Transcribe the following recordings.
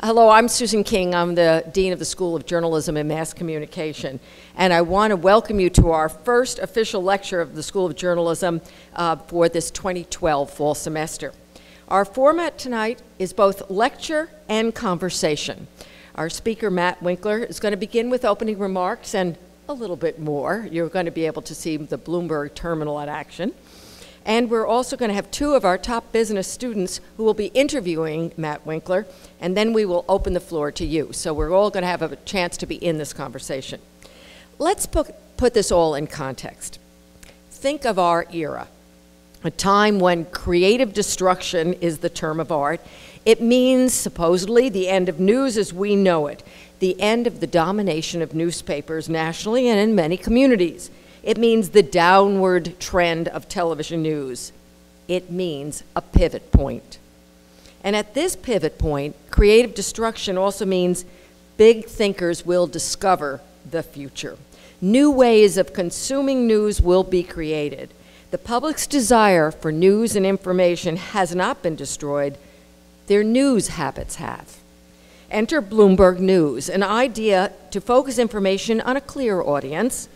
Hello, I'm Susan King. I'm the Dean of the School of Journalism and Mass Communication. And I want to welcome you to our first official lecture of the School of Journalism for this 2012 fall semester. Our format tonight is both lecture and conversation. Our speaker, Matt Winkler, is going to begin with opening remarks and a little bit more. You're going to be able to see the Bloomberg terminal in action. And we're also going to have two of our top business students who will be interviewing Matt Winkler, and then we will open the floor to you. So we're all going to have a chance to be in this conversation. Let's put this all in context. Think of our era, a time when creative destruction is the term of art. It means, supposedly, the end of news as we know it, the end of the domination of newspapers nationally and in many communities. It means the downward trend of television news. It means a pivot point. And at this pivot point, creative destruction also means big thinkers will discover the future. New ways of consuming news will be created. The public's desire for news and information has not been destroyed. Their news habits have. Enter Bloomberg News, an idea to focus information on a clear audience,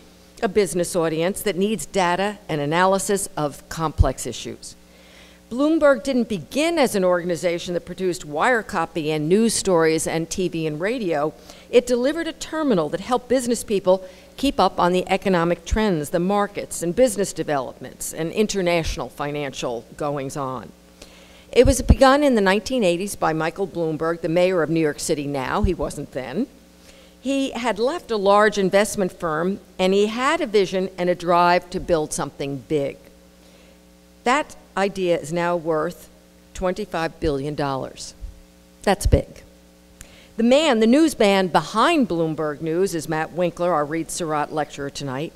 a business audience that needs data and analysis of complex issues. Bloomberg didn't begin as an organization that produced wire copy and news stories and TV and radio. It delivered a terminal that helped business people keep up on the economic trends, the markets, and business developments, and international financial goings-on. It was begun in the 1980s by Michael Bloomberg, the mayor of New York City now. He wasn't then. He had left a large investment firm, and he had a vision and a drive to build something big. That idea is now worth $25 billion. That's big. The newsman behind Bloomberg News is Matt Winkler, our Reese Sarratt lecturer tonight.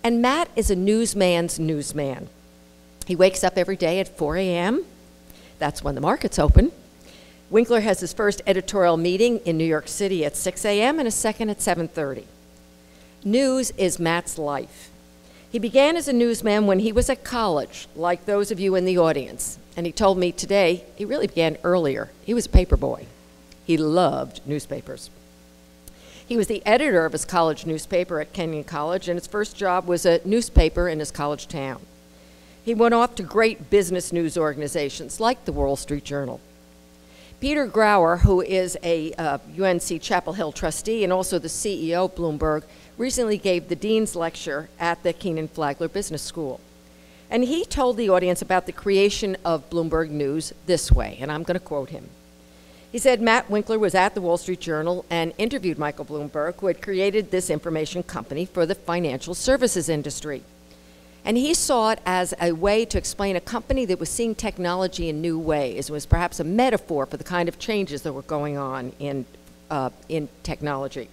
And Matt is a newsman's newsman. He wakes up every day at 4 a.m. That's when the markets open. Winkler has his first editorial meeting in New York City at 6 a.m. and a second at 7:30. News is Matt's life. He began as a newsman when he was at college, like those of you in the audience. And he told me today he really began earlier. He was a paper boy. He loved newspapers. He was the editor of his college newspaper at Kenyon College, and his first job was a newspaper in his college town. He went off to great business news organizations like the Wall Street Journal. Peter Grauer, who is a UNC Chapel Hill trustee and also the CEO of Bloomberg, recently gave the Dean's lecture at the Keenan Flagler Business School. And he told the audience about the creation of Bloomberg News this way, and I'm going to quote him. He said Matt Winkler was at the Wall Street Journal and interviewed Michael Bloomberg, who had created this information company for the financial services industry. And he saw it as a way to explain a company that was seeing technology in new ways. It was perhaps a metaphor for the kind of changes that were going on in technology.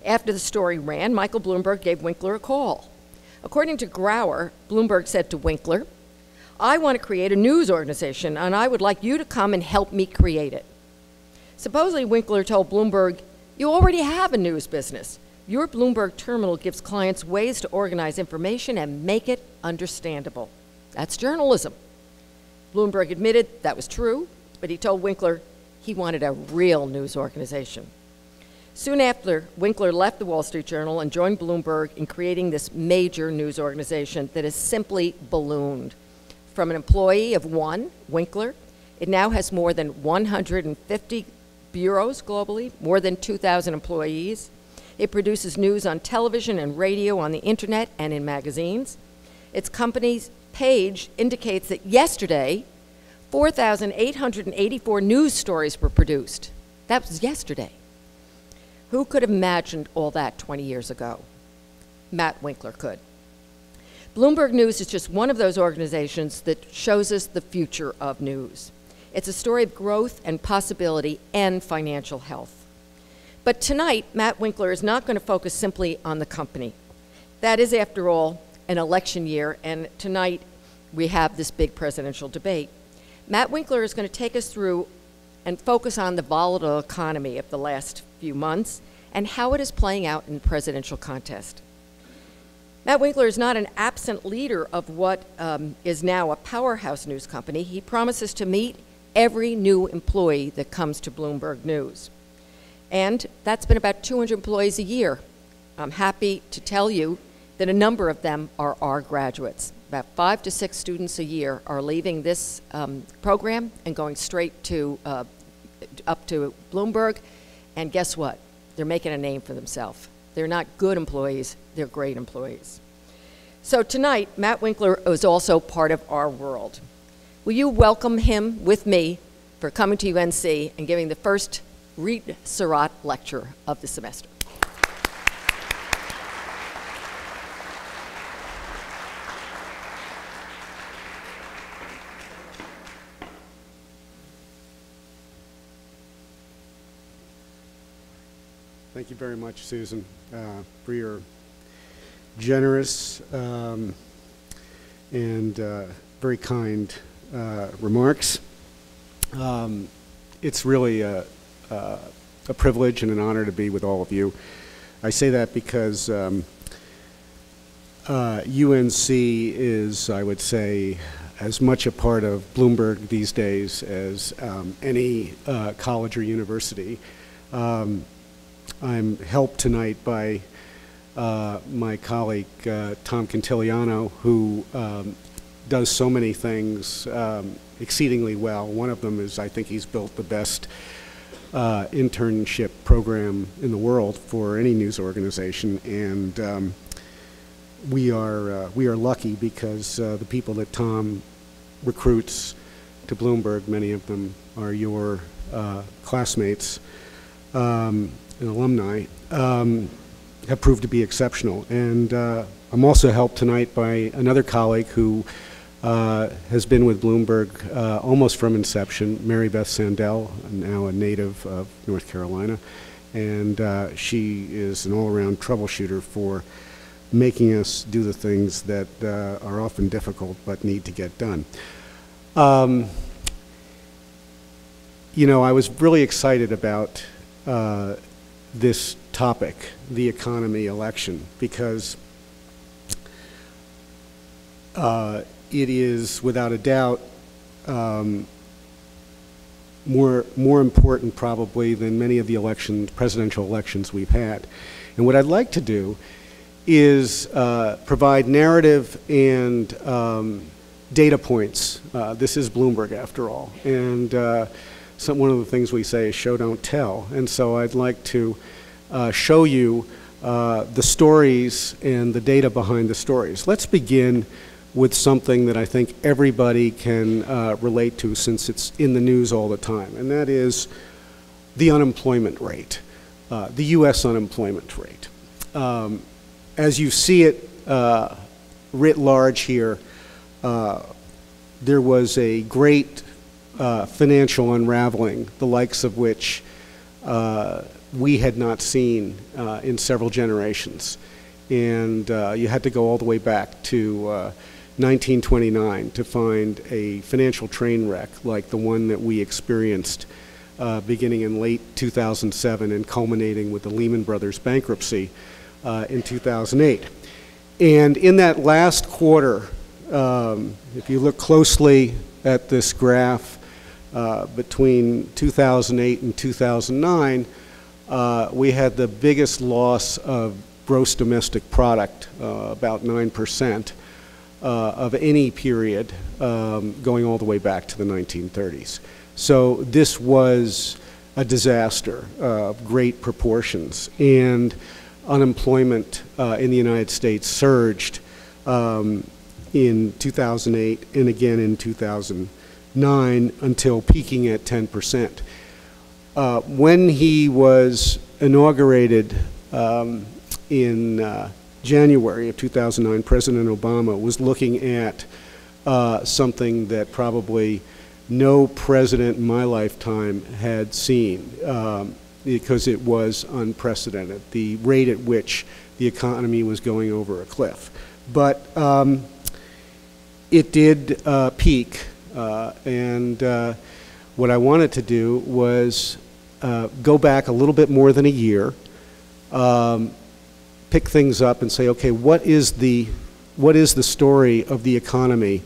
After the story ran, Michael Bloomberg gave Winkler a call. According to Grauer, Bloomberg said to Winkler, "I want to create a news organization, and I would like you to come and help me create it." Supposedly, Winkler told Bloomberg, "You already have a news business. Your Bloomberg terminal gives clients ways to organize information and make it understandable. That's journalism." Bloomberg admitted that was true, but he told Winkler he wanted a real news organization. Soon after, Winkler left the Wall Street Journal and joined Bloomberg in creating this major news organization that has simply ballooned. From an employee of one, Winkler, it now has more than 150 bureaus globally, more than 2,000 employees. It produces news on television and radio, on the internet, and in magazines. Its company's page indicates that yesterday, 4,884 news stories were produced. That was yesterday. Who could have imagined all that 20 years ago? Matt Winkler could. Bloomberg News is just one of those organizations that shows us the future of news. It's a story of growth and possibility and financial health. But tonight, Matt Winkler is not going to focus simply on the company. That is, after all, an election year, and tonight we have this big presidential debate. Matt Winkler is going to take us through and focus on the volatile economy of the last few months and how it is playing out in the presidential contest. Matt Winkler is not an absent leader of what is now a powerhouse news company. He promises to meet every new employee that comes to Bloomberg News. And that's been about 200 employees a year. I'm happy to tell you that a number of them are our graduates. About 5 to 6 students a year are leaving this program and going straight to up to Bloomberg. And guess what? They're making a name for themselves. They're not good employees, they're great employees. So tonight, Matt Winkler is also part of our world. Will you welcome him with me for coming to UNC and giving the first Reese Sarratt lecture of the semester? Thank you very much, Susan, for your generous and very kind remarks. It's really a privilege and an honor to be with all of you. I say that because UNC is, I would say, as much a part of Bloomberg these days as any college or university. I'm helped tonight by my colleague, Tom Quintiliano, who does so many things exceedingly well. One of them is I think he's built the best internship program in the world for any news organization, and we are lucky because the people that Tom recruits to Bloomberg, many of them are your classmates and alumni, have proved to be exceptional. And I'm also helped tonight by another colleague who has been with Bloomberg almost from inception, Mary Beth Sandell, now a native of North Carolina. And she is an all-around troubleshooter for making us do the things that are often difficult but need to get done. You know, I was really excited about this topic, the economy election, because it is without a doubt more important probably than many of the presidential elections we've had. And what I'd like to do is provide narrative and data points. This is Bloomberg after all, and one of the things we say is show don't tell, and so I'd like to show you the stories and the data behind the stories. Let's begin with something that I think everybody can relate to since it's in the news all the time, and that is the unemployment rate, the U.S. unemployment rate. As you see it writ large here, there was a great financial unraveling, the likes of which we had not seen in several generations. And you had to go all the way back to 1929 to find a financial train wreck like the one that we experienced beginning in late 2007 and culminating with the Lehman Brothers bankruptcy in 2008. And in that last quarter, if you look closely at this graph, between 2008 and 2009, we had the biggest loss of gross domestic product, about 9%, of any period going all the way back to the 1930s. So this was a disaster of great proportions, and unemployment in the United States surged in 2008 and again in 2009 until peaking at 10%. When he was inaugurated in January of 2009, President Obama was looking at something that probably no president in my lifetime had seen, because it was unprecedented, the rate at which the economy was going over a cliff. But it did peak, and what I wanted to do was go back a little bit more than a year, pick things up and say, okay, what is the story of the economy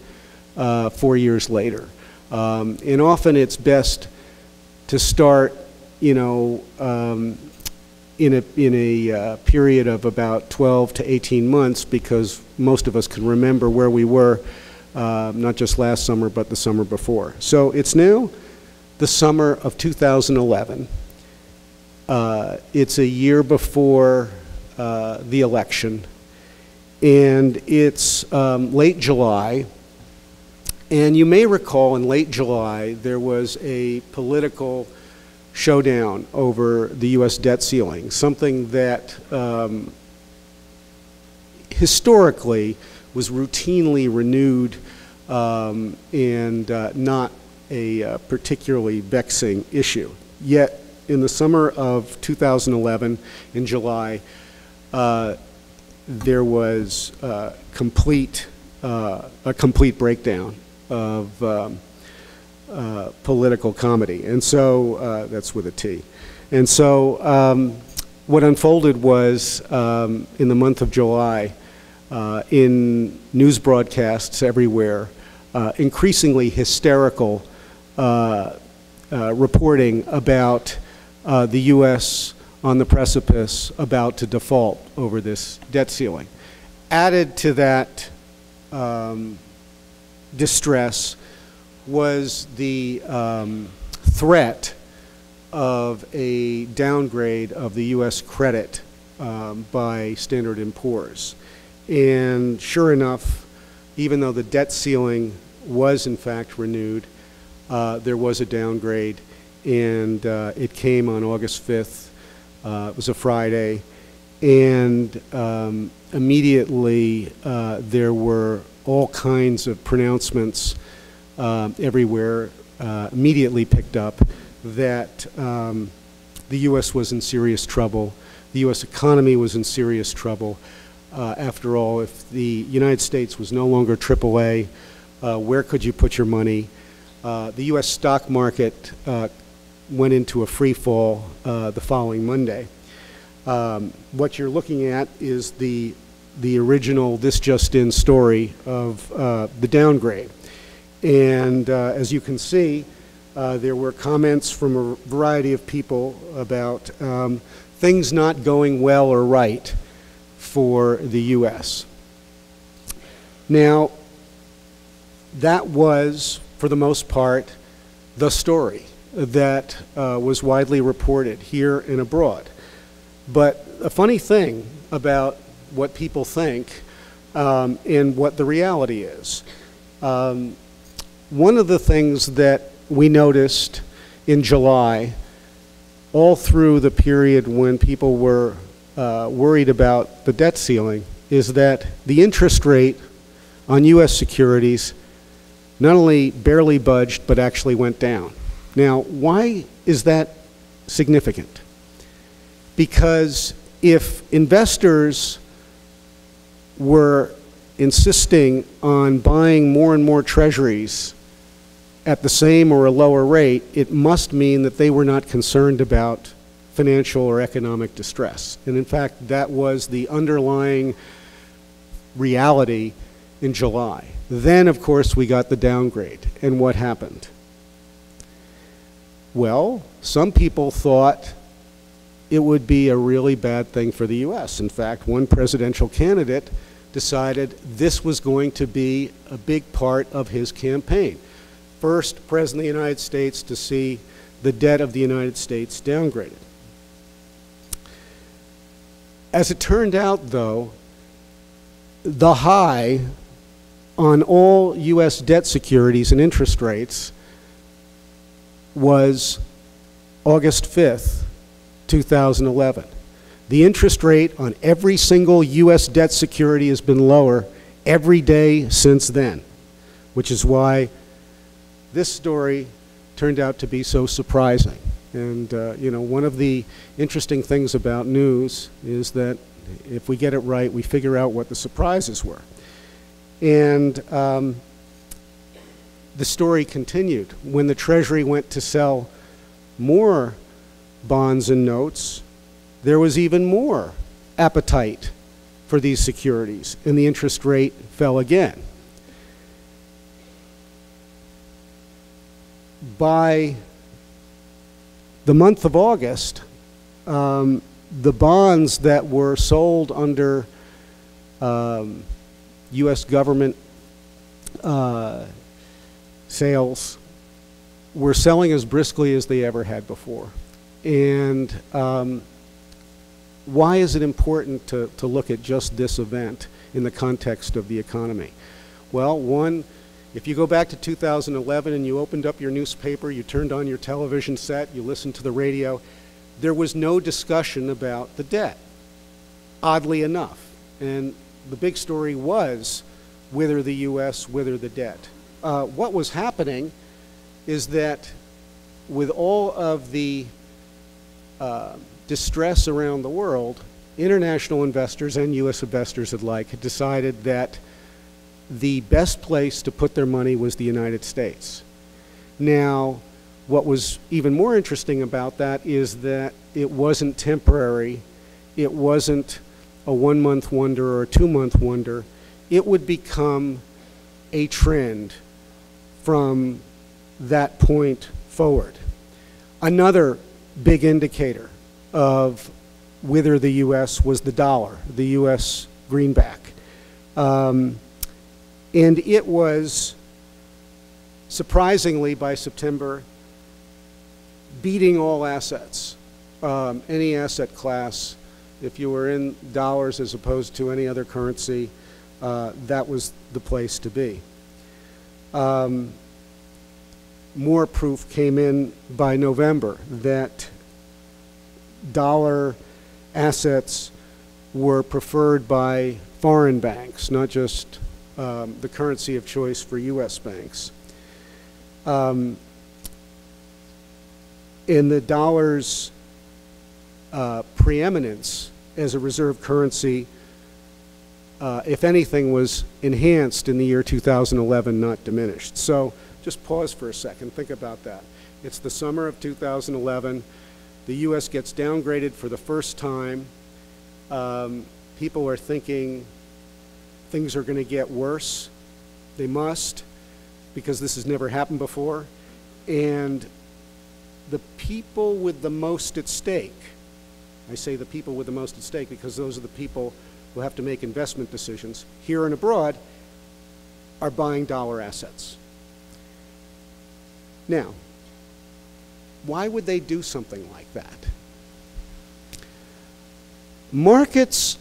4 years later? And often it's best to start, you know, in a period of about 12 to 18 months, because most of us can remember where we were, not just last summer, but the summer before. So it's now the summer of 2011. It's a year before the election, and it's late July. And you may recall in late July there was a political showdown over the U.S. debt ceiling, something that historically was routinely renewed and not a particularly vexing issue. Yet in the summer of 2011, in July, there was a complete breakdown of political comedy. And so, that's with a T. And so what unfolded was, in the month of July, in news broadcasts everywhere, increasingly hysterical reporting about the U.S. on the precipice about to default over this debt ceiling. Added to that distress was the threat of a downgrade of the U.S. credit by Standard & Poor's. And sure enough, even though the debt ceiling was in fact renewed, there was a downgrade, and it came on August 5th. It was a Friday, and immediately there were all kinds of pronouncements everywhere, immediately picked up that the U.S. was in serious trouble. The U.S. economy was in serious trouble. After all, if the United States was no longer AAA, where could you put your money? The U.S. stock market went into a free fall the following Monday. What you're looking at is the original This Just In story of the downgrade. And as you can see, there were comments from a variety of people about things not going well or right for the U.S. Now, that was, for the most part, the story that was widely reported here and abroad. But a funny thing about what people think and what the reality is. One of the things that we noticed in July, all through the period when people were worried about the debt ceiling, is that the interest rate on U.S. securities not only barely budged, but actually went down. Now, why is that significant? Because if investors were insisting on buying more and more treasuries at the same or a lower rate, it must mean that they were not concerned about financial or economic distress. And in fact, that was the underlying reality in July. Then, of course, we got the downgrade. And what happened? Well, some people thought it would be a really bad thing for the U.S. In fact, one presidential candidate decided this was going to be a big part of his campaign. First president of the United States to see the debt of the United States downgraded. As it turned out, though, the high on all U.S. debt securities and interest rates was August 5th, 2011. The interest rate on every single U.S. debt security has been lower every day since then, which is why this story turned out to be so surprising. And you know, one of the interesting things about news is that if we get it right, we figure out what the surprises were. And the story continued. When the Treasury went to sell more bonds and notes, there was even more appetite for these securities, and the interest rate fell again. by the month of August, the bonds that were sold under U.S. government sales were selling as briskly as they ever had before. And why is it important to look at just this event in the context of the economy? Well, one, if you go back to 2011 and you opened up your newspaper, you turned on your television set, you listened to the radio, there was no discussion about the debt, oddly enough. And the big story was whether the U.S., whether the debt. What was happening is that with all of the distress around the world, international investors and U.S. investors alike had decided that the best place to put their money was the United States. Now, what was even more interesting about that is that it wasn't temporary. It wasn't a 1-month wonder or a 2-month wonder. It would become a trend from that point forward. Another big indicator of whether the U.S. was the dollar, the U.S. greenback. And it was, surprisingly, by September, beating all assets, any asset class. If you were in dollars as opposed to any other currency, that was the place to be. More proof came in by November that dollar assets were preferred by foreign banks, not just the currency of choice for U.S. banks. And the dollar's preeminence as a reserve currency, if anything, was enhanced in the year 2011, not diminished. So just pause for a second, think about that. It's the summer of 2011. The U.S. gets downgraded for the first time. People are thinking things are going to get worse. They must, because this has never happened before. And the people with the most at stake, I say the people with the most at stake because those are the people who have to make investment decisions here and abroad, are buying dollar assets. Now, why would they do something like that? Markets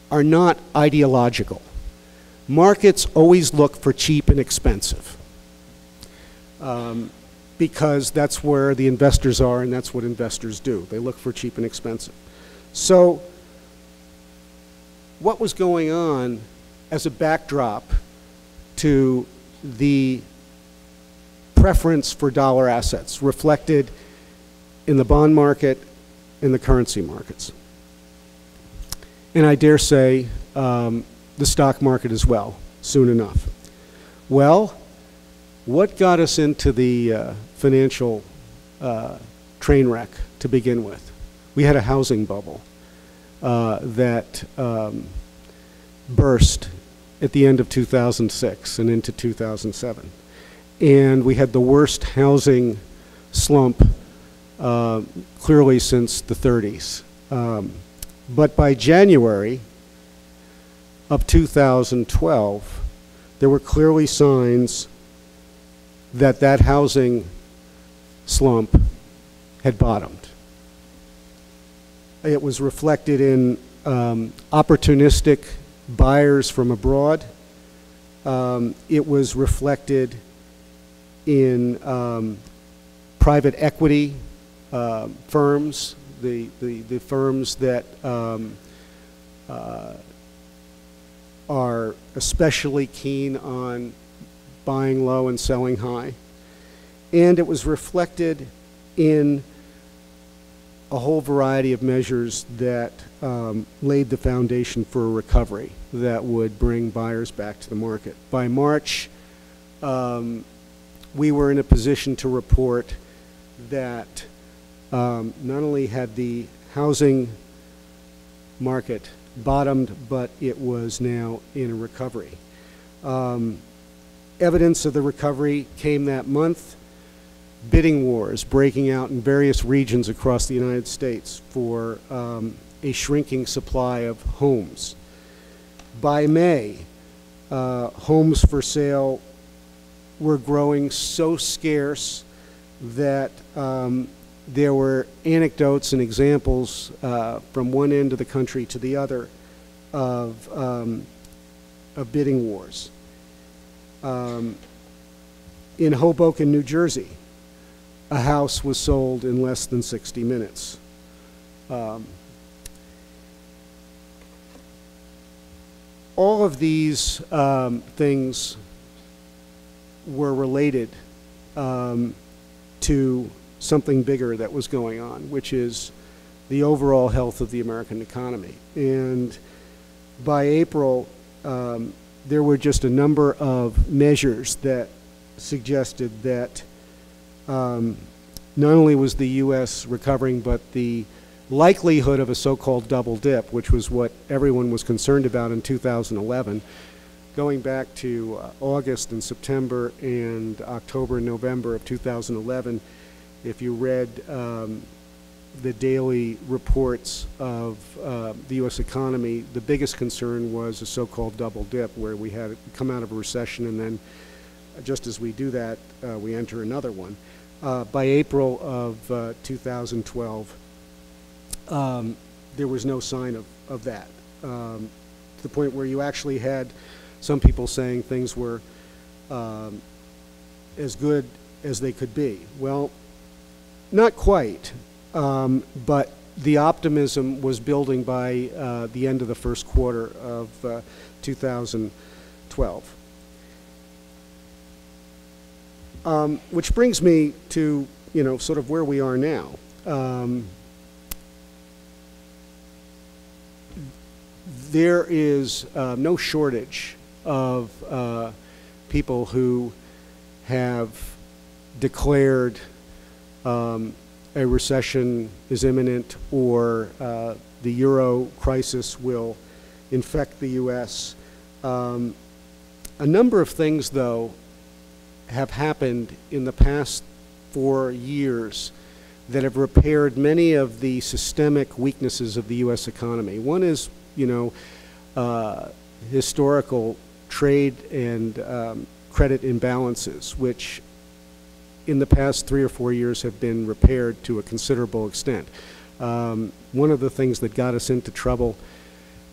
are not ideological. Markets always look for cheap and expensive because that's where the investors are and that's what investors do. They look for cheap and expensive. So what was going on as a backdrop to the preference for dollar assets reflected in the bond market, in the currency markets? And I dare say the stock market as well, soon enough. Well, what got us into the financial train wreck to begin with? We had a housing bubble that burst at the end of 2006 and into 2007. And we had the worst housing slump clearly since the 30s. But by January of 2012, there were clearly signs that that housing slump had bottomed. It was reflected in opportunistic buyers from abroad. It was reflected in private equity firms, the firms that are especially keen on buying low and selling high. And it was reflected in a whole variety of measures that laid the foundation for a recovery that would bring buyers back to the market. By March, we were in a position to report that not only had the housing market bottomed, but it was now in a recovery. Evidence of the recovery came that month. bidding wars breaking out in various regions across the United States for a shrinking supply of homes. By May, homes for sale were growing so scarce that there were anecdotes and examples from one end of the country to the other of bidding wars. In Hoboken, New Jersey, a house was sold in less than 60 minutes. All of these things were related to something bigger that was going on, which is the overall health of the American economy. And by April, there were just a number of measures that suggested that not only was the U.S. recovering, but the likelihood of a so-called double dip, which was what everyone was concerned about in 2011, going back to August and September and October and November of 2011, if you read the daily reports of the U.S. economy, the biggest concern was a so-called double dip, where we had come out of a recession, and then just as we do that, we enter another one. By April of 2012, there was no sign of that, to the point where you actually had some people saying things were as good as they could be. Well, not quite, but the optimism was building by the end of the first quarter of 2012. Which brings me to, sort of where we are now. There is no shortage of people who have declared a recession is imminent, or the euro crisis will infect the U.S. A number of things, though, have happened in the past 4 years that have repaired many of the systemic weaknesses of the U.S. economy. One is, historical trade and credit imbalances, which in the past 3 or 4 years have been repaired to a considerable extent. One of the things that got us into trouble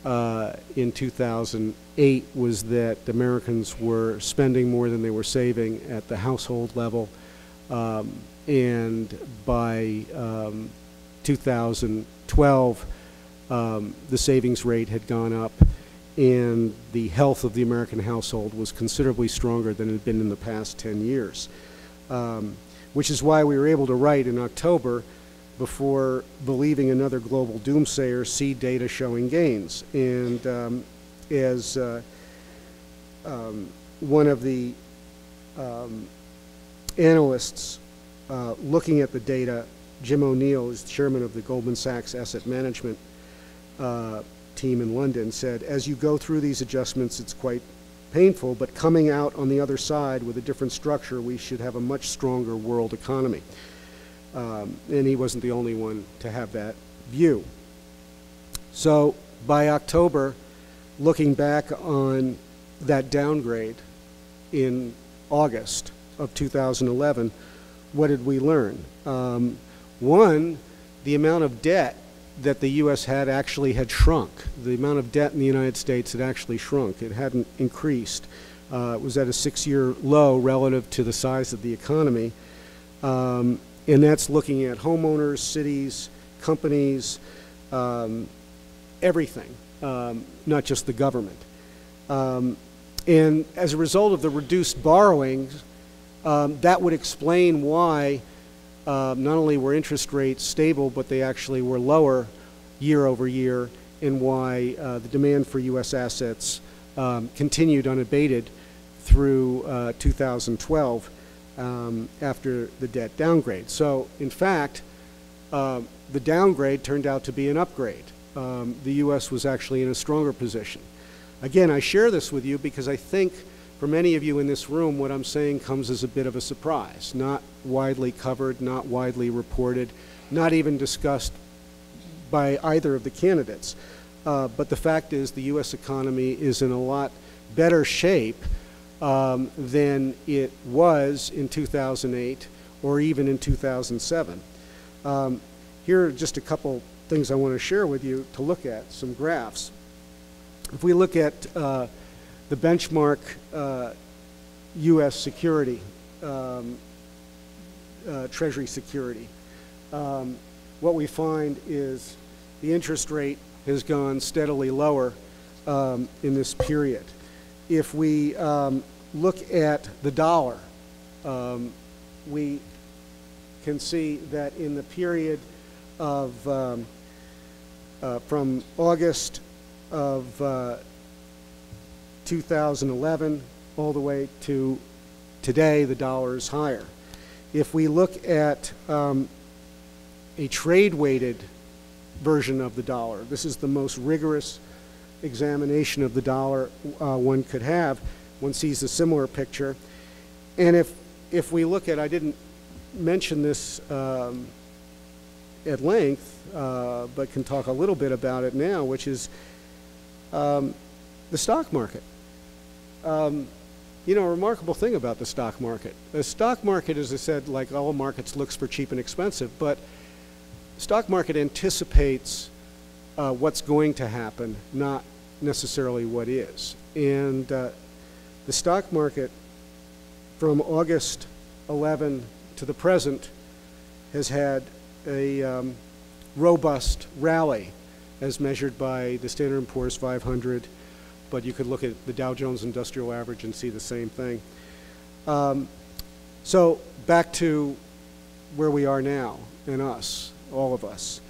in 2008 was that Americans were spending more than they were saving at the household level, and by 2012, the savings rate had gone up, and the health of the American household was considerably stronger than it had been in the past 10 years, which is why we were able to write in October, before believing another global doomsayer, see data showing gains. And as one of the analysts looking at the data, Jim O'Neill, is chairman of the Goldman Sachs Asset Management team in London, said, as you go through these adjustments, it's quite painful, but coming out on the other side with a different structure, we should have a much stronger world economy. And he wasn't the only one to have that view. So by October, looking back on that downgrade in August of 2011, what did we learn? One, the amount of debt that the U.S. had actually had shrunk. The amount of debt in the United States had actually shrunk. It hadn't increased. It was at a 6-year low relative to the size of the economy. And that's looking at homeowners, cities, companies, everything, not just the government. And as a result of the reduced borrowings, that would explain why not only were interest rates stable, but they actually were lower year over year, and why the demand for U.S. assets continued unabated through 2012. After the debt downgrade. So, in fact, the downgrade turned out to be an upgrade. The U.S. was actually in a stronger position. Again, I share this with you because I think for many of you in this room, what I'm saying comes as a bit of a surprise. Not widely covered, not widely reported, not even discussed by either of the candidates. But the fact is the U.S. economy is in a lot better shape than it was in 2008 or even in 2007. Here are just a couple things I want to share with you to look at, some graphs. If we look at the benchmark U.S. security, treasury security, what we find is the interest rate has gone steadily lower in this period. If we look at the dollar, we can see that in the period of from August of 2011 all the way to today, the dollar is higher. If we look at a trade-weighted version of the dollar, this is the most rigorous examination of the dollar one could have. One sees a similar picture. And if we look at, I didn't mention this at length, but can talk a little bit about it now, which is the stock market. You know, a remarkable thing about the stock market. The stock market, as I said, like all markets, looks for cheap and expensive, but the stock market anticipates what's going to happen, not necessarily what is. And the stock market from August 11 to the present has had a robust rally as measured by the Standard & Poor's 500, but you could look at the Dow Jones Industrial Average and see the same thing. So back to where we are now, and us, all of us.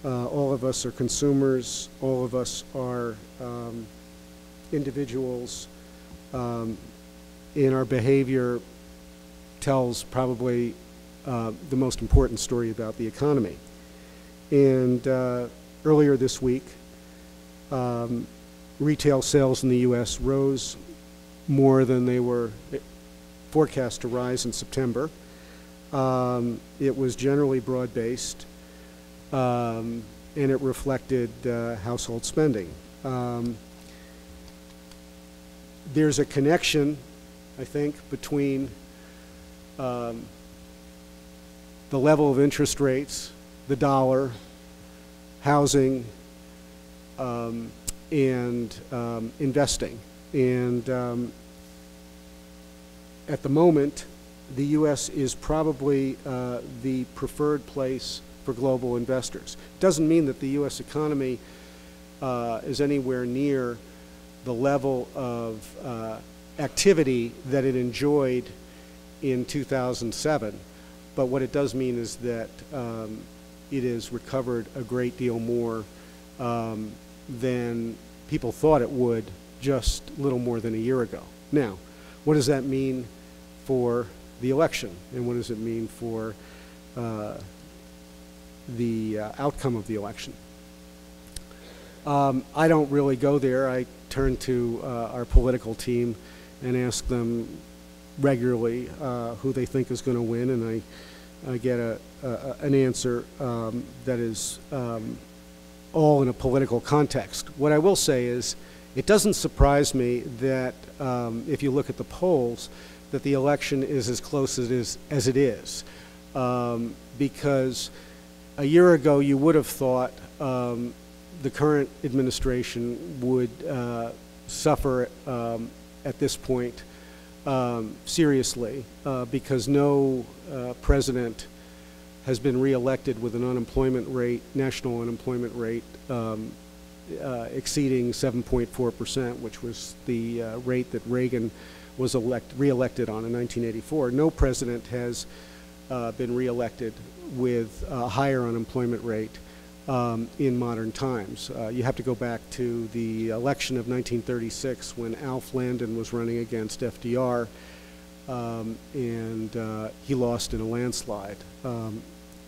All of us are consumers, all of us are individuals, and our behavior tells probably the most important story about the economy. And earlier this week, retail sales in the U.S. rose more than they were forecast to rise in September. It was generally broad-based, and it reflected household spending. There's a connection, I think, between the level of interest rates, the dollar, housing, and investing. And at the moment, the U.S. is probably the preferred place for global investors. Doesn't mean that the U.S. economy is anywhere near the level of activity that it enjoyed in 2007. But what it does mean is that it has recovered a great deal more than people thought it would just a little more than a year ago. Now, what does that mean for the election, and what does it mean for the outcome of the election? I don't really go there. I turn to our political team and ask them regularly who they think is going to win, and I get an answer that is all in a political context. What I will say is, it doesn't surprise me that if you look at the polls, that the election is as close as it is. Because a year ago you would have thought the current administration would suffer at this point seriously because no president has been reelected with an unemployment rate, national unemployment rate, exceeding 7.4%, which was the rate that Reagan was reelected on in 1984. No president has been reelected with a higher unemployment rate in modern times. You have to go back to the election of 1936 when Alf Landon was running against FDR, and he lost in a landslide.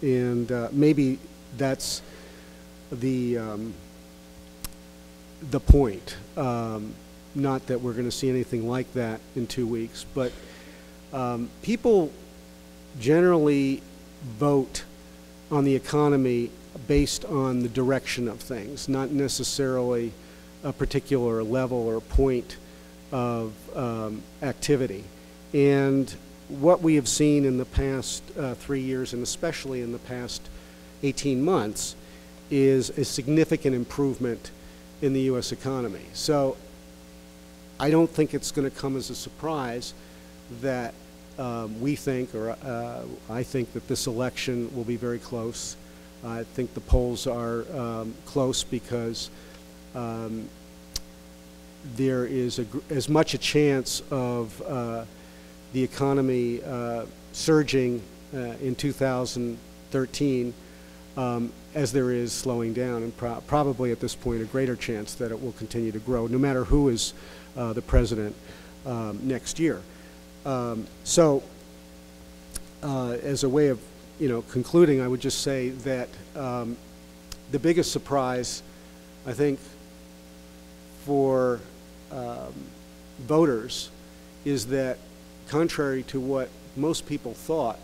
Maybe that's the point. not that we're going to see anything like that in 2 weeks, but people generally vote on the economy based on the direction of things, not necessarily a particular level or point of activity. And what we have seen in the past 3 years, and especially in the past 18 months, is a significant improvement in the U.S. economy. So I don't think it's going to come as a surprise that we think, or I think, that this election will be very close. I think the polls are close because there is as much a chance of the economy surging in 2013 as there is slowing down, and probably at this point a greater chance that it will continue to grow, no matter who is the president next year. So as a way of concluding, I would just say that the biggest surprise, I think, for voters is that, contrary to what most people thought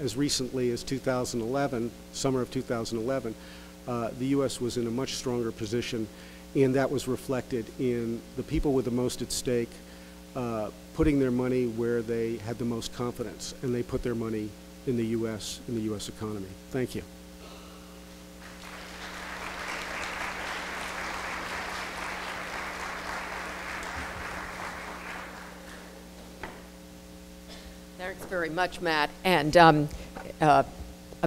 as recently as 2011, summer of 2011, the U.S. was in a much stronger position, and that was reflected in the people with the most at stake putting their money where they had the most confidence, and they put their money in the U.S. economy. Thank you. Thanks very much, Matt. And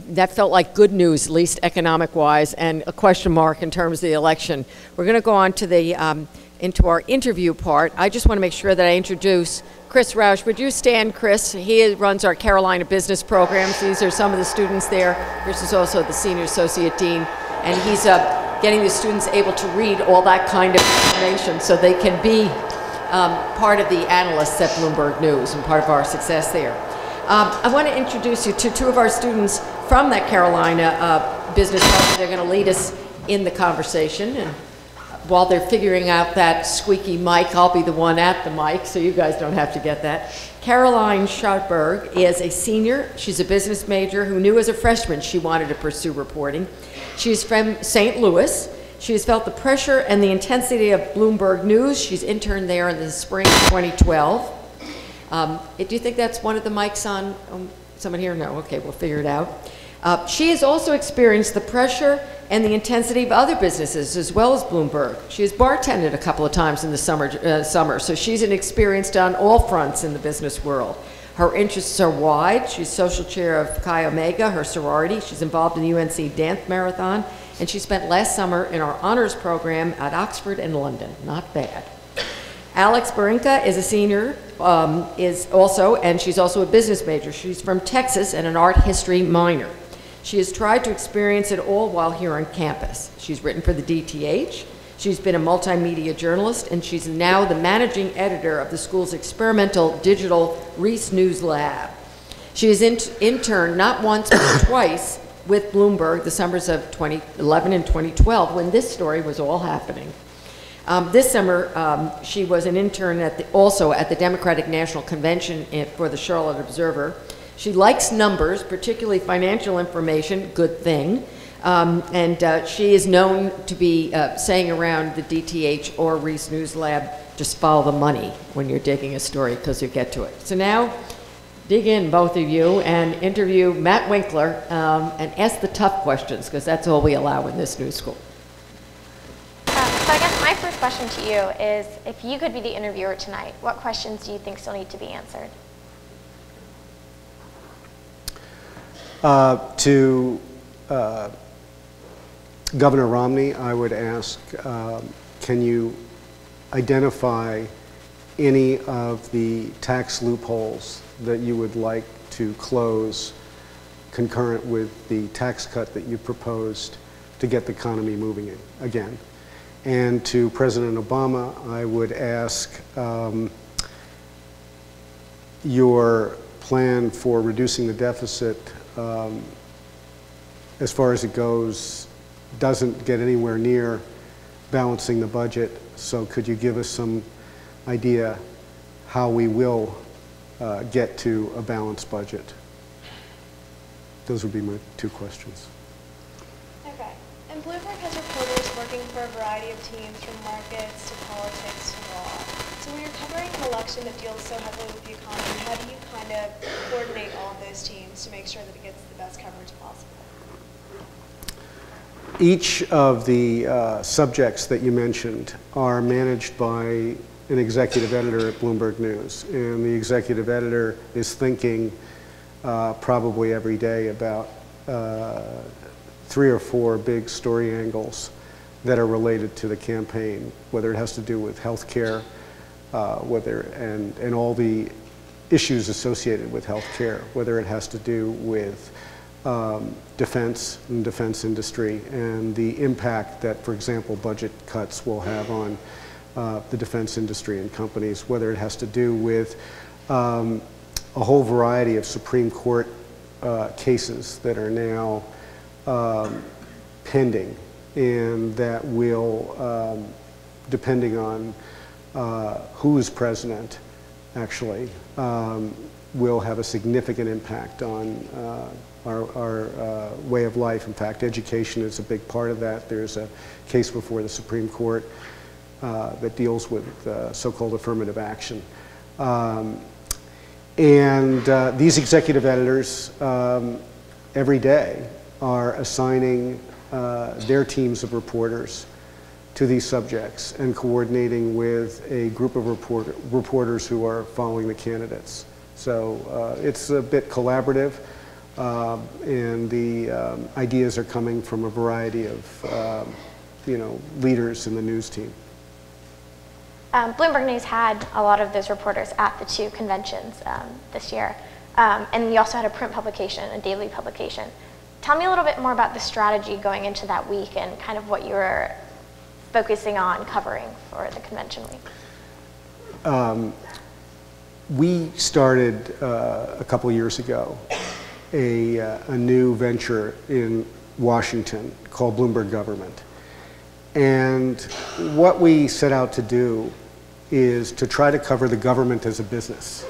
that felt like good news, at least economic-wise, and a question mark in terms of the election. We're going to go on to the into our interview part. I just want to make sure that I introduce Chris Rausch. Would you stand, Chris? He runs our Carolina business programs. These are some of the students there. Chris is also the senior associate dean, and he's getting the students able to read all that kind of information so they can be part of the analysts at Bloomberg News and part of our success there. I want to introduce you to two of our students from that Carolina business program. They're going to lead us in the conversation, and while they're figuring out that squeaky mic, I'll be the one at the mic, so you guys don't have to get that. Caroline Schaberg is a senior. She's a business major who knew as a freshman she wanted to pursue reporting. She's from St. Louis. She has felt the pressure and the intensity of Bloomberg News. She's interned there in the spring of 2012. Do you think that's one of the mics on? Someone here? No. Okay, we'll figure it out. She has also experienced the pressure and the intensity of other businesses as well as Bloomberg. She has bartended a couple of times in the summer, so she's an experienced on all fronts in the business world. Her interests are wide. She's social chair of Chi Omega, her sorority. She's involved in the UNC Dance Marathon, and she spent last summer in our honors program at Oxford and London. Not bad. Alex Barinka is a senior, and she's also a business major. She's from Texas and an art history minor. She has tried to experience it all while here on campus. She's written for the DTH. She's been a multimedia journalist, and she's now the managing editor of the school's experimental digital Reese News Lab. She has interned not once but twice with Bloomberg the summers of 2011 and 2012 when this story was all happening. This summer, she was an intern also at the Democratic National Convention for the Charlotte Observer. She likes numbers, particularly financial information, good thing. And she is known to be saying around the DTH or Reese News Lab, just follow the money when you're digging a story because you get to it. So now, dig in, both of you, and interview Matt Winkler and ask the tough questions, because that's all we allow in this news school. So I guess my first question to you is, if you could be the interviewer tonight, what questions do you think still need to be answered? To Governor Romney, I would ask, can you identify any of the tax loopholes that you would like to close concurrent with the tax cut that you proposed to get the economy moving again? And to President Obama, I would ask your plan for reducing the deficit, as far as it goes, doesn't get anywhere near balancing the budget. So could you give us some idea how we will get to a balanced budget? Those would be my two questions. Okay. And Bloomberg has reporters working for a variety of teams, from markets to politics to law. So when you're covering an election that deals so heavily with the economy, how do you kind of coordinate all of those teams to make sure that it gets the best coverage possible? Each of the subjects that you mentioned are managed by an executive editor at Bloomberg News. And the executive editor is thinking probably every day about 3 or 4 big story angles that are related to the campaign, whether it has to do with health care, and all the issues associated with health care, whether it has to do with defense and defense industry and the impact that, for example, budget cuts will have on the defense industry and companies, whether it has to do with a whole variety of Supreme Court cases that are now pending and that will, depending on who is president, actually, will have a significant impact on our way of life. In fact, education is a big part of that. There's a case before the Supreme Court that deals with so-called affirmative action. These executive editors every day are assigning their teams of reporters to these subjects and coordinating with a group of reporters who are following the candidates. So it's a bit collaborative, and the ideas are coming from a variety of leaders in the news team. Bloomberg News had a lot of those reporters at the 2 conventions this year. And you also had a print publication, a daily publication. Tell me a little bit more about the strategy going into that week and kind of what you were focusing on covering for the convention week. We started a couple of years ago a new venture in Washington called Bloomberg Government. And what we set out to do is to try to cover the government as a business,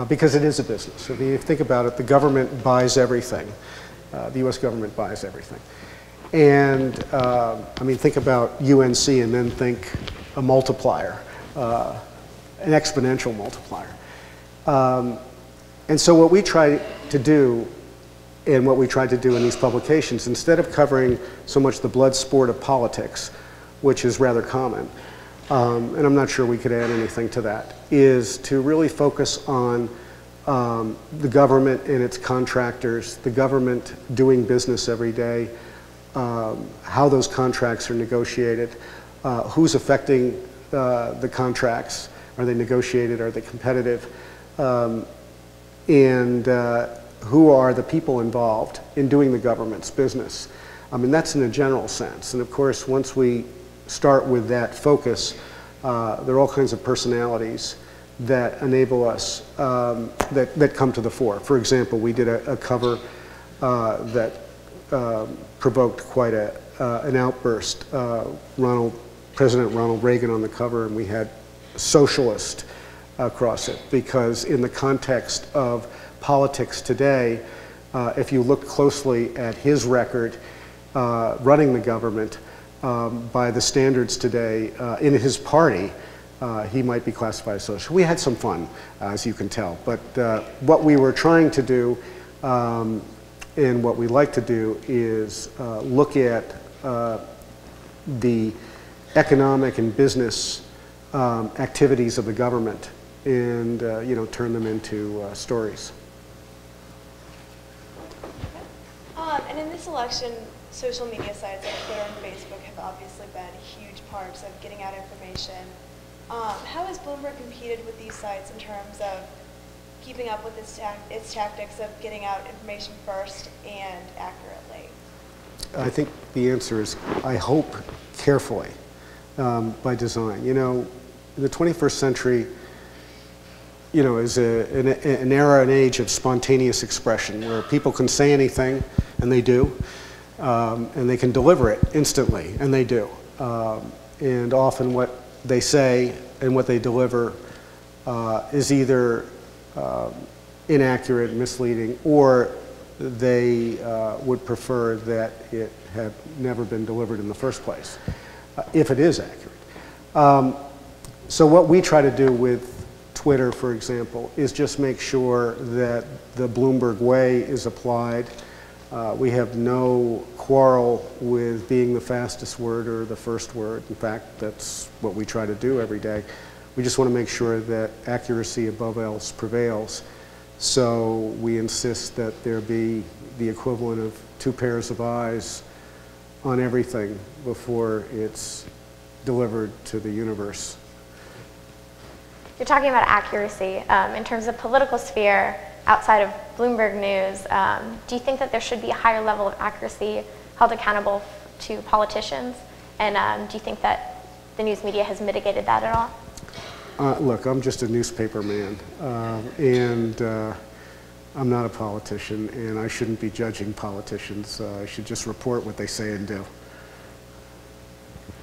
because it is a business. If you think about it, the government buys everything. The U.S. government buys everything. And I mean, think about UNC and then think a multiplier, an exponential multiplier. And so what we try to do, and what we tried to do in these publications, instead of covering so much the blood sport of politics, which is rather common, and I'm not sure we could add anything to that, is to really focus on the government and its contractors, the government doing business every day, how those contracts are negotiated, who's affecting the contracts, are they negotiated, are they competitive, and who are the people involved in doing the government's business. I mean, that's in a general sense. And of course, once we start with that focus, there are all kinds of personalities that enable us, that come to the fore. For example, we did a cover that provoked quite an outburst. President Ronald Reagan on the cover, and we had socialist across it, because in the context of politics today, if you look closely at his record running the government, by the standards today in his party, he might be classified as social. We had some fun, as you can tell, but what we were trying to do and what we like to do is look at the economic and business activities of the government and turn them into stories. And in this election, social media sites like Twitter and Facebook have obviously been huge parts of getting out information. How has Bloomberg competed with these sites in terms of keeping up with its tactics of getting out information first and accurately? I think the answer is, I hope, carefully, by design. You know, in the 21st century, is an era, an age of spontaneous expression where people can say anything, and they do, and they can deliver it instantly, and they do. and often what they say and what they deliver is either inaccurate, misleading, or they would prefer that it had never been delivered in the first place, if it is accurate. So what we try to do with Twitter, for example, is just make sure that the Bloomberg way is applied. We have no quarrel with being the fastest word or the first word. In fact, that's what we try to do every day. We just want to make sure that accuracy above else prevails. So we insist that there be the equivalent of 2 pairs of eyes on everything before it's delivered to the universe. You're talking about accuracy. In terms of political sphere, outside of Bloomberg News, do you think that there should be a higher level of accuracy held accountable to politicians? And do you think that the news media has mitigated that at all? Look, I'm just a newspaper man, and I'm not a politician, and I shouldn't be judging politicians. I should just report what they say and do.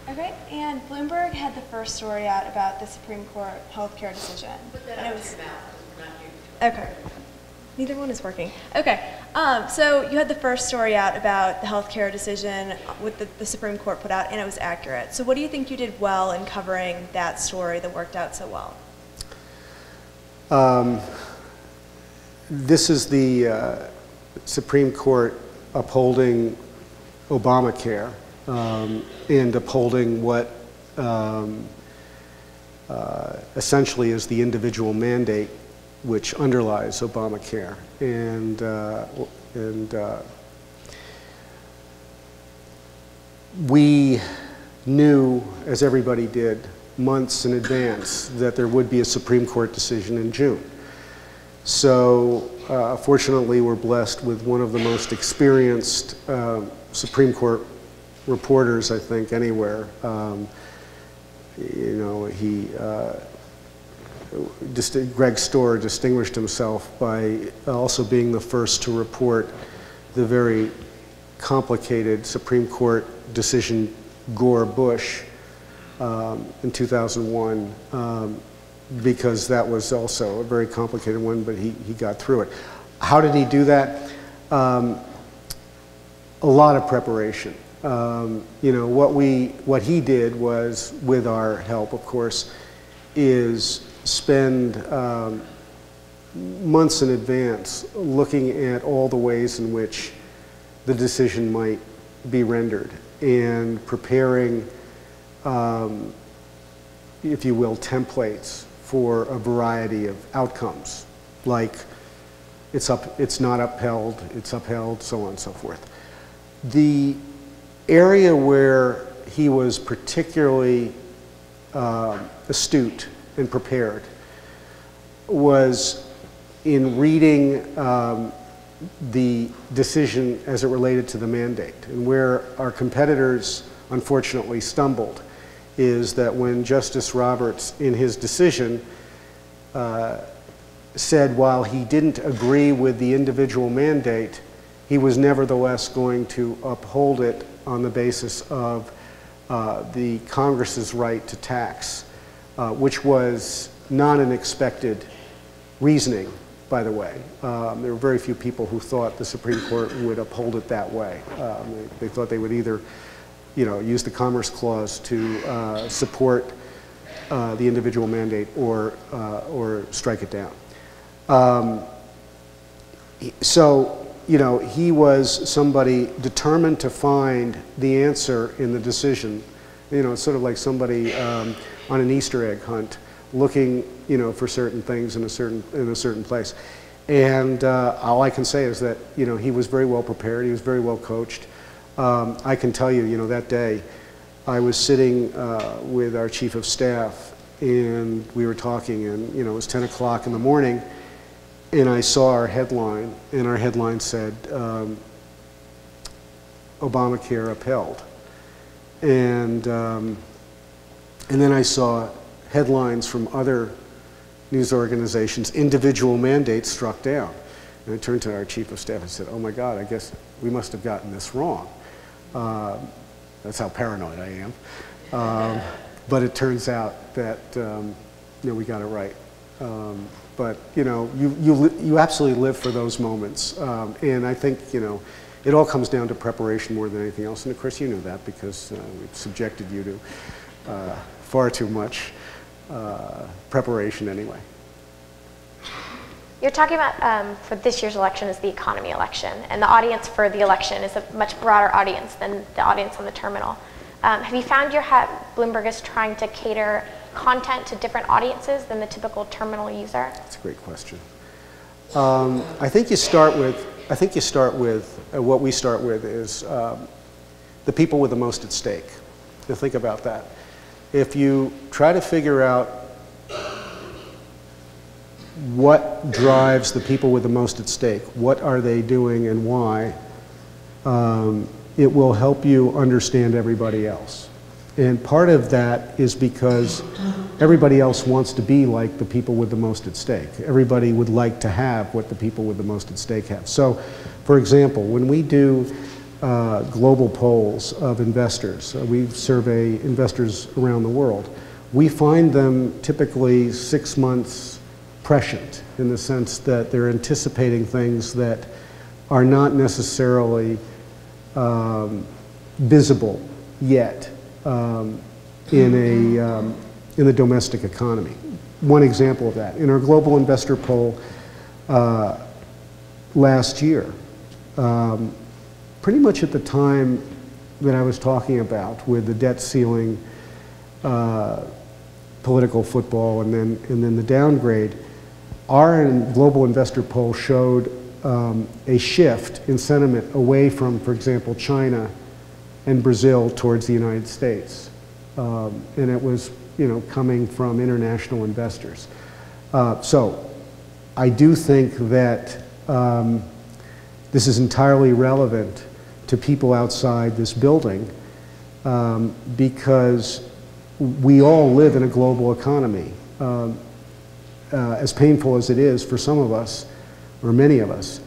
Okay, and Bloomberg had the first story out about the Supreme Court healthcare decision. Put that and up it was, to your mouth, not you. okay. Neither one is working. Okay, so you had the first story out about the healthcare decision with the Supreme Court put out, and it was accurate. So what do you think you did well in covering that story that worked out so well? This is the Supreme Court upholding Obamacare and upholding what essentially is the individual mandate which underlies Obamacare. And we knew, as everybody did, months in advance that there would be a Supreme Court decision in June. So fortunately, we're blessed with one of the most experienced Supreme Court reporters, I think, anywhere. You know, Greg Storr distinguished himself by also being the first to report the very complicated Supreme Court decision Gore-Bush in 2001, because that was also a very complicated one, but he got through it. How did he do that? A lot of preparation. You know, what he did was, with our help, of course, is spend months in advance looking at all the ways in which the decision might be rendered and preparing, if you will, templates for a variety of outcomes, like it's not upheld, it's upheld, so on and so forth. The area where he was particularly astute and prepared was in reading the decision as it related to the mandate. And where our competitors unfortunately stumbled is that when Justice Roberts, in his decision, said while he didn't agree with the individual mandate, he was nevertheless going to uphold it on the basis of the Congress's right to tax, which was not an expected reasoning, by the way. There were very few people who thought the Supreme Court would uphold it that way. They thought they would either, you know, use the Commerce Clause to support the individual mandate or strike it down. So, you know, he was somebody determined to find the answer in the decision. You know, it's sort of like somebody on an Easter egg hunt, looking, you know, for certain things in a certain place. And all I can say is that, you know, he was very well prepared. He was very well coached. I can tell you, you know, that day I was sitting with our chief of staff, and we were talking, and, you know, it was 10 o'clock in the morning, and I saw our headline, and our headline said, Obamacare upheld. And then I saw headlines from other news organizations, individual mandates struck down. And I turned to our chief of staff and said, oh my God, I guess we must have gotten this wrong. That's how paranoid I am. But it turns out that we got it right. But you absolutely live for those moments, and I think it all comes down to preparation more than anything else. And of course, you know that because we've subjected you to far too much preparation anyway. You're talking about for this year's election is the economy election, and the audience for the election is a much broader audience than the audience on the terminal. Have you found Bloomberg is trying to cater content to different audiences than the typical terminal user? That's a great question. I think you start with what we start with is the people with the most at stake. Now think about that. If you try to figure out what drives the people with the most at stake, what are they doing and why, it will help you understand everybody else. And part of that is because everybody else wants to be like the people with the most at stake. Everybody would like to have what the people with the most at stake have. So, for example, when we do global polls of investors, we survey investors around the world, we find them typically 6 months prescient in the sense that they're anticipating things that are not necessarily visible yet in the domestic economy. One example of that, in our global investor poll last year, pretty much at the time that I was talking about with the debt ceiling, political football, and then the downgrade, our global investor poll showed a shift in sentiment away from, for example, China and Brazil towards the United States. And it was, coming from international investors. So I do think that this is entirely relevant to people outside this building because we all live in a global economy. As painful as it is for some of us, or many of us,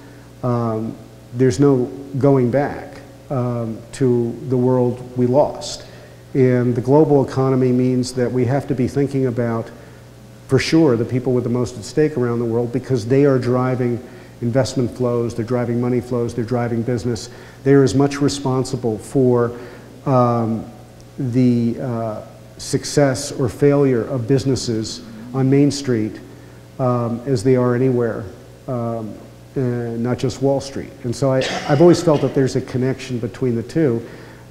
there's no going back to the world we lost. And the global economy means that we have to be thinking about, for sure, the people with the most at stake around the world because they are driving investment flows, they're driving money flows, they're driving business. They're as much responsible for the success or failure of businesses on Main Street as they are anywhere, not just Wall Street. And so I've always felt that there's a connection between the two.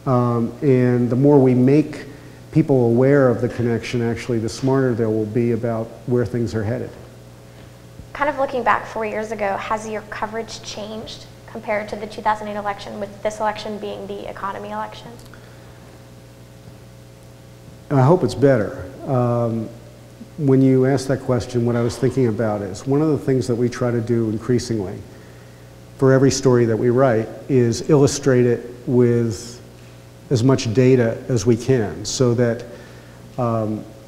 And the more we make people aware of the connection, actually, the smarter they will be about where things are headed. Kind of looking back 4 years ago, has your coverage changed compared to the 2008 election, with this election being the economy election? I hope it's better. When you asked that question, what I was thinking about is one of the things that we try to do increasingly for every story that we write is illustrate it with as much data as we can so that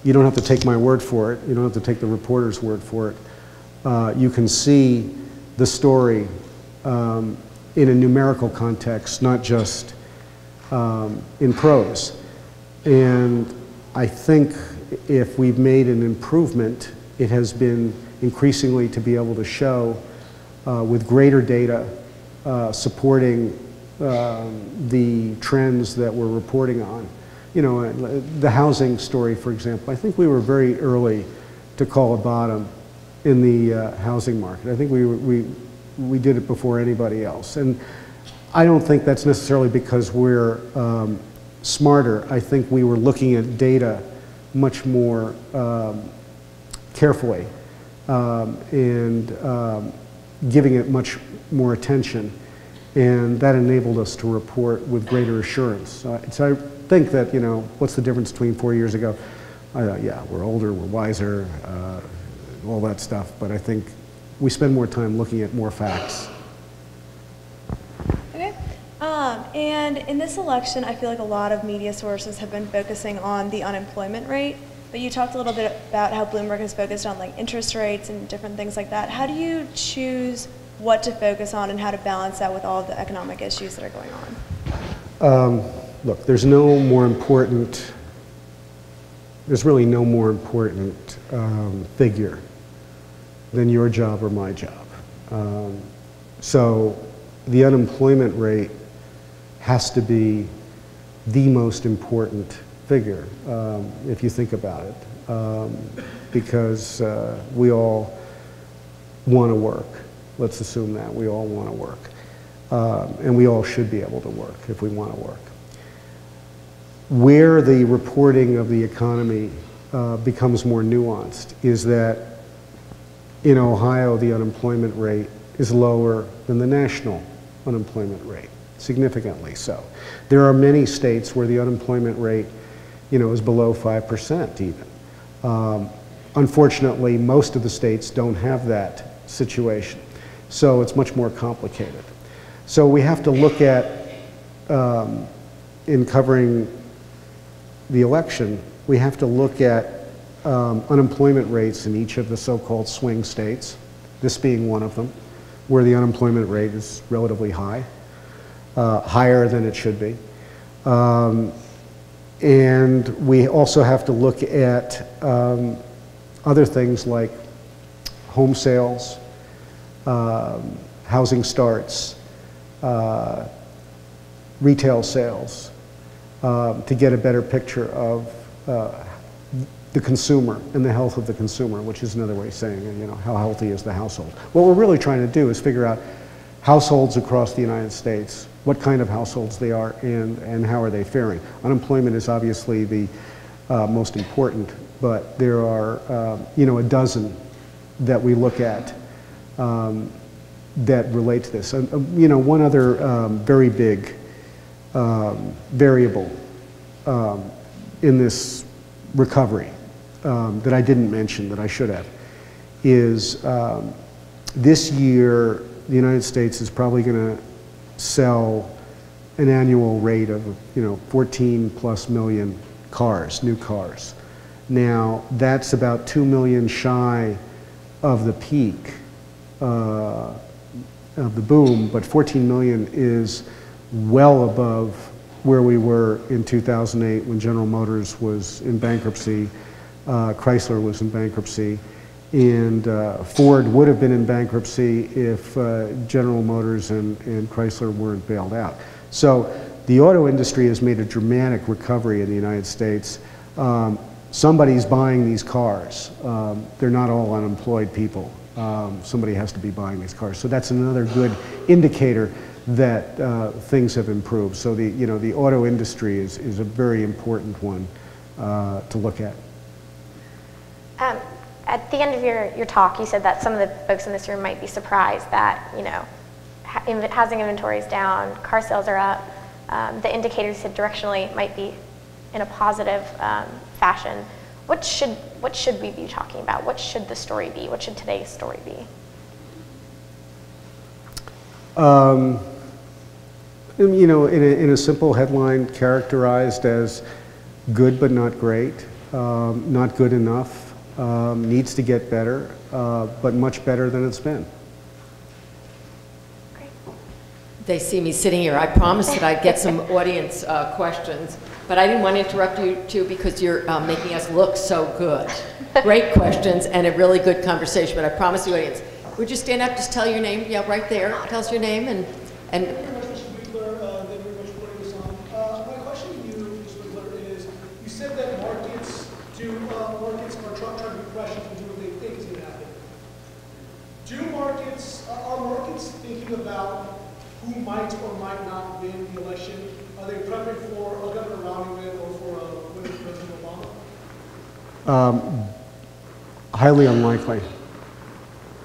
you don't have to take my word for it, you don't have to take the reporter's word for it. You can see the story in a numerical context, not just in prose. And I think if we've made an improvement, it has been increasingly to be able to show with greater data supporting the trends that we're reporting on. The housing story, for example, I think we were very early to call a bottom in the housing market. I think we did it before anybody else. And I don't think that's necessarily because we're smarter. I think we were looking at data much more carefully and giving it much more attention. And that enabled us to report with greater assurance. So I think that, what's the difference between 4 years ago? Yeah, we're older, we're wiser, all that stuff, but I think we spend more time looking at more facts. Okay. And in this election, I feel like a lot of media sources have been focusing on the unemployment rate, but you talked a little bit about how Bloomberg has focused on interest rates and different things like that. How do you choose what to focus on and how to balance that with all of the economic issues that are going on? Look, there's no more important there's really no more important figure than your job or my job. So the unemployment rate has to be the most important figure, if you think about it, because we all want to work. Let's assume that. We all want to work. And we all should be able to work if we want to work. Where the reporting of the economy becomes more nuanced is that in Ohio, the unemployment rate is lower than the national unemployment rate, significantly so. There are many states where the unemployment rate, is below 5% even. Unfortunately, most of the states don't have that situation, so it's much more complicated. So we have to look at, in covering the election, we have to look at unemployment rates in each of the so-called swing states, this being one of them, where the unemployment rate is relatively high, higher than it should be. And we also have to look at other things like home sales, housing starts, retail sales, to get a better picture of the consumer and the health of the consumer, which is another way of saying, how healthy is the household. What we're really trying to do is figure out households across the United States, what kind of households they are and how are they faring. Unemployment is obviously the most important, but there are, a dozen that we look at that relate to this. One other very big variable in this recovery that I didn't mention that I should have is this year the United States is probably going to sell an annual rate of 14 plus million cars, new cars. Now that's about 2 million shy of the peak of the boom, but 14 million is well above where we were in 2008 when General Motors was in bankruptcy, Chrysler was in bankruptcy, and Ford would have been in bankruptcy if General Motors and Chrysler weren't bailed out. So the auto industry has made a dramatic recovery in the United States. Somebody's buying these cars. They're not all unemployed people. Somebody has to be buying these cars. So that's another good indicator that things have improved. So the auto industry is a very important one to look at. At the end of your talk, you said that some of the folks in this room might be surprised that housing inventory is down, car sales are up. The indicators said directionally might be in a positive fashion. What should we be talking about? What should the story be? What should today's story be? In a simple headline characterized as good but not great, not good enough, needs to get better, but much better than it's been. Great. They see me sitting here. I promised that I'd get some audience questions, but I didn't want to interrupt you too because you're making us look so good. Great questions and a really good conversation, but I promise the audience. Would you stand up, just tell your name, yeah, right there. Tell us your name and Winkler, thank you very much for putting this on. My question to you, Mr. Winkler, is you said that markets are trying to be pressured to do what they think is going to happen. Are markets thinking about who might or might not win the election? Are they prepping for a Governor Romney win or for a winning President Obama? Highly unlikely.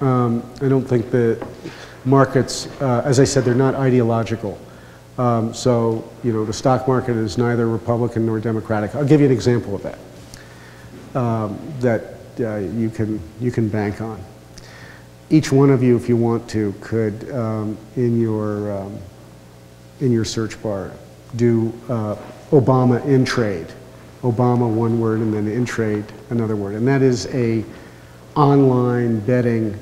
I don't think that markets, as I said, they're not ideological. So, the stock market is neither Republican nor Democratic. I'll give you an example of that, you can bank on. Each one of you, if you want to, could, in your search bar, do Obama in trade. Obama one word and then in trade another word. And that is a online betting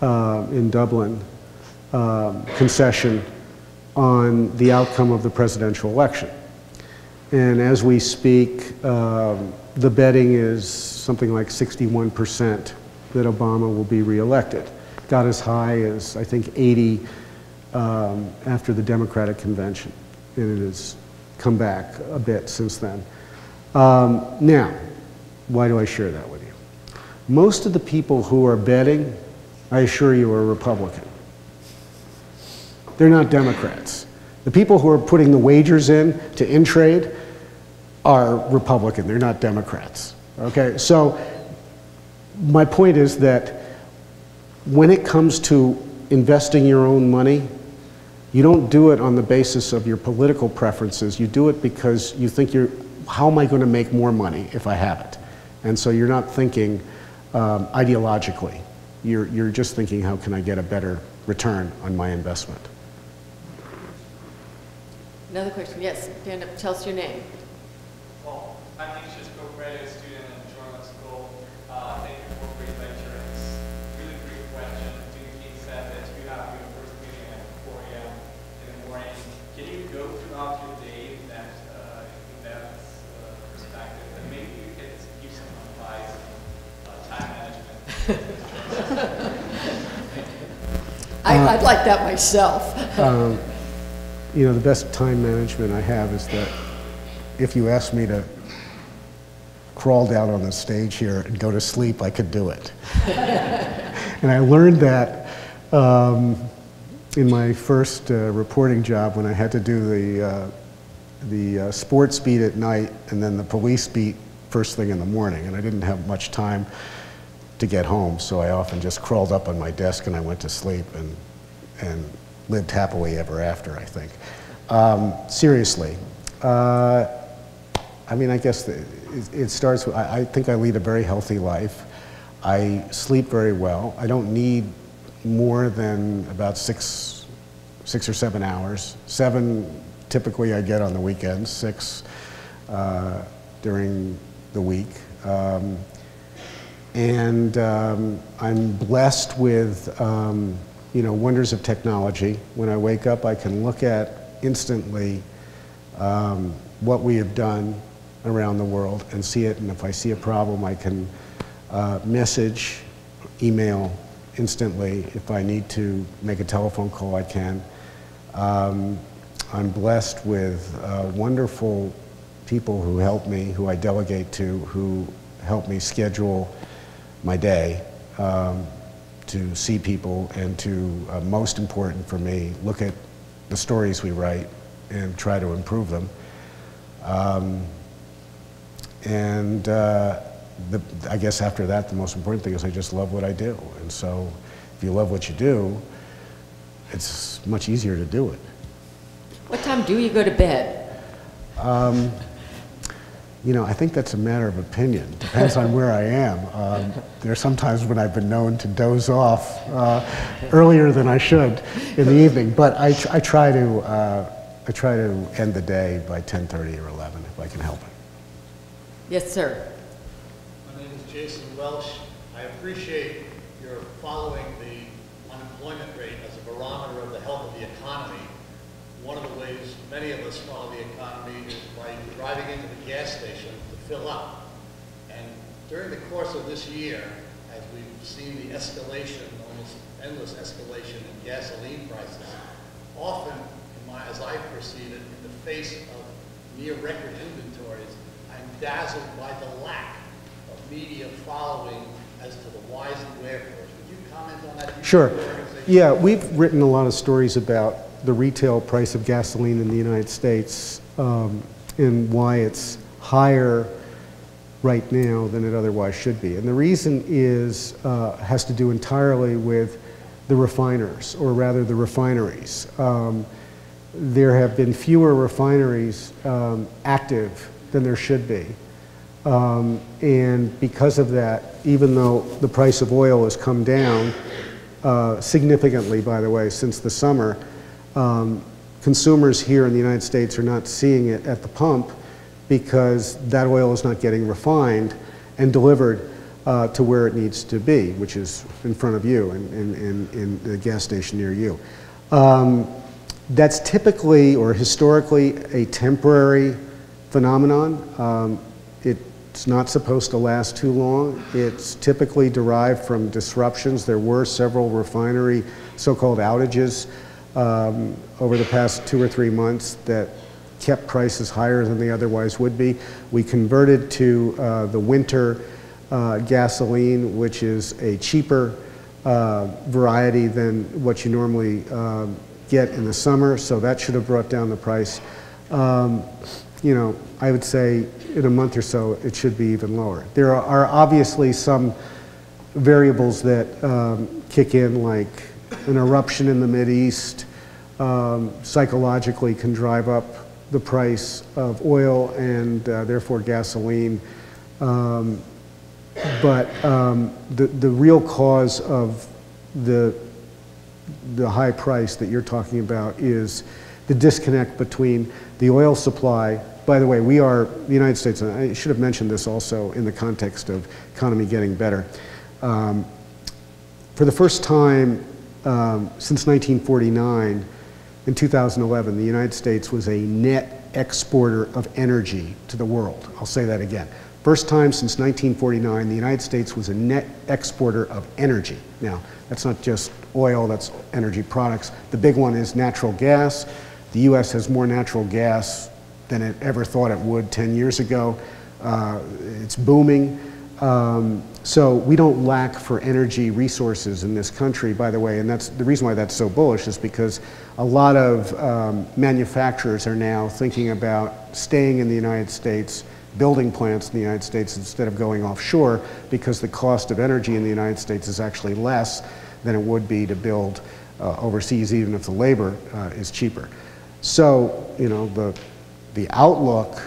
in Dublin concession on the outcome of the presidential election. And as we speak, the betting is something like 61% that Obama will be reelected. Got as high as, I think, 80 after the Democratic convention, and it has come back a bit since then. Now, why do I share that with you? Most of the people who are betting, I assure you, are Republican. They're not Democrats. The people who are putting the wagers in to Intrade are Republican. They're not Democrats. Okay, so my point is that when it comes to investing your own money, you don't do it on the basis of your political preferences. You do it because you think how am I going to make more money if I have it? And so you're not thinking ideologically. You're just thinking, how can I get a better return on my investment? Another question. Yes, stand up. Tell us your name. Well, I'm Francisco, graduate student at journalism school. Thank you for a great lecture. It's really great question. Duke said that you have your first meeting at 4 a.m. in the morning. Can you go throughout your day in that perspective? And maybe you can give some advice on time management. I'd like that myself. You know, the best time management I have is that if you asked me to crawl down on the stage here and go to sleep, I could do it. And I learned that in my first reporting job when I had to do the sports beat at night and then the police beat first thing in the morning. And I didn't have much time to get home, so I often just crawled up on my desk and I went to sleep and lived happily ever after, I think. Seriously, I mean, I guess it starts with, I think I lead a very healthy life. I sleep very well. I don't need more than about six or 7 hours. 7 typically I get on the weekends, 6 during the week. I'm blessed with you know, wonders of technology. When I wake up, I can look at instantly what we have done around the world and see it, and if I see a problem, I can message, email instantly. If I need to make a telephone call, I can. I'm blessed with wonderful people who help me, who I delegate to, who help me schedule my day. To see people and to, most important for me, look at the stories we write and try to improve them. I guess after that, the most important thing is I just love what I do. And so if you love what you do, it's much easier to do it. What time do you go to bed? You know, I think that's a matter of opinion. Depends on where I am. There are some times when I've been known to doze off earlier than I should in the evening, but I try to end the day by 10:30 or 11 if I can help it. Yes, sir. My name is Jason Welsh. I appreciate your following the unemployment rate as a barometer of the health of the economy. One of the ways many of us follow the economy is by driving into the gas station to fill up. And during the course of this year, as we've seen the escalation, almost endless escalation in gasoline prices, often, as I perceive it, in the face of near record inventories, I'm dazzled by the lack of media following as to the whys and wherefores. Would you comment on that? Sure. Yeah, we've written a lot of stories about the retail price of gasoline in the United States and why it's higher right now than it otherwise should be. And the reason is, has to do entirely with the refiners, or rather the refineries. There have been fewer refineries active than there should be. And because of that, even though the price of oil has come down significantly, by the way, since the summer, consumers here in the United States are not seeing it at the pump because that oil is not getting refined and delivered to where it needs to be, which is in front of you in the gas station near you. That's typically or historically a temporary phenomenon. It's not supposed to last too long. It's typically derived from disruptions. There were several refinery so-called outages over the past 2 or 3 months that kept prices higher than they otherwise would be. We converted to the winter gasoline, which is a cheaper variety than what you normally get in the summer, so that should have brought down the price. You know, I would say in a month or so it should be even lower. There are obviously some variables that kick in, like an eruption in the Mideast psychologically can drive up the price of oil and therefore gasoline. But the real cause of the high price that you're talking about is the disconnect between the oil supply. By the way, we are, the United States, and I should have mentioned this also in the context of economy getting better. For the first time since 1949, in 2011, the United States was a net exporter of energy to the world. I'll say that again. First time since 1949, the United States was a net exporter of energy. Now, that's not just oil, that's energy products. The big one is natural gas. The US has more natural gas than it ever thought it would 10 years ago. It's booming. So we don't lack for energy resources in this country, by the way, and that's the reason why that's so bullish is because a lot of manufacturers are now thinking about staying in the United States, building plants in the United States instead of going offshore, because the cost of energy in the United States is actually less than it would be to build overseas, even if the labor is cheaper. So, you know, the outlook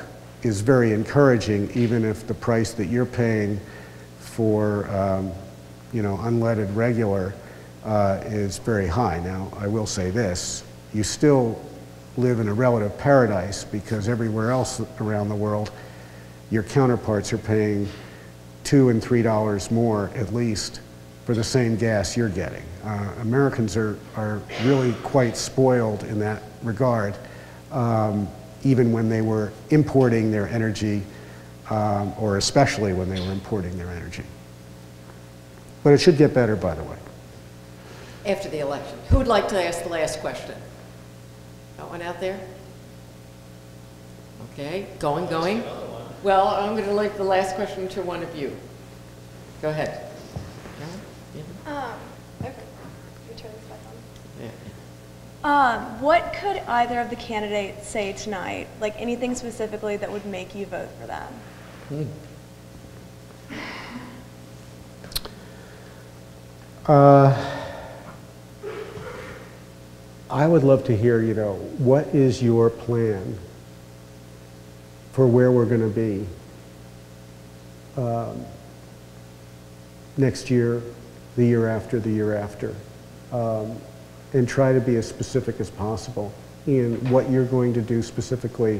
is very encouraging, even if the price that you're paying for, you know, unleaded regular is very high. Now, I will say this, you still live in a relative paradise because everywhere else around the world, your counterparts are paying $2 and $3 more at least for the same gas you're getting. Americans are really quite spoiled in that regard, even when they were importing their energy, or especially when they were importing their energy. But it should get better, by the way. After the election. Who would like to ask the last question? Got one out there? Okay, going. Well, I'm going to leave the last question to one of you. Go ahead. Okay. You turn this back on. Yeah. What could either of the candidates say tonight, like anything specifically that would make you vote for them? I would love to hear, you know, what is your plan for where we're going to be next year, the year after, and try to be as specific as possible in what you're going to do specifically